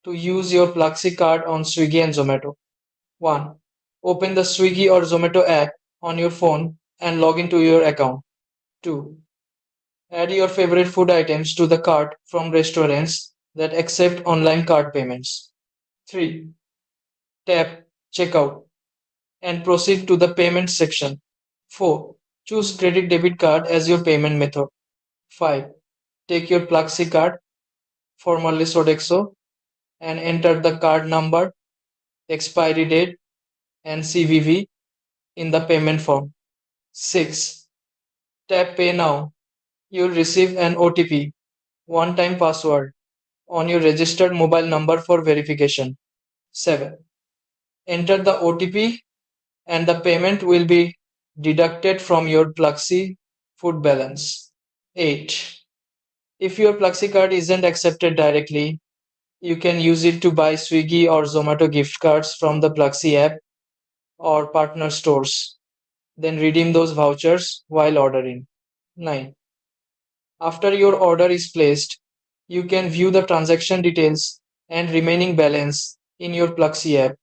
to use your Pluxee card on Swiggy and Zomato. 1. Open the Swiggy or Zomato app on your phone and log into your account. 2. Add your favorite food items to the cart from restaurants that accept online card payments. 3. Tap Checkout and proceed to the payment section. 4. Choose credit debit card as your payment method. 5. Take your Pluxee card, formerly Sodexo, and enter the card number, expiry date, and CVV in the payment form. 6. Tap Pay Now. You'll receive an OTP, one-time password, on your registered mobile number for verification. 7. Enter the OTP and the payment will be deducted from your Pluxee food balance. 8. If your Pluxee card isn't accepted directly, you can use it to buy Swiggy or Zomato gift cards from the Pluxee app or partner stores. Then redeem those vouchers while ordering. 9. After your order is placed, you can view the transaction details and remaining balance in your Pluxee app.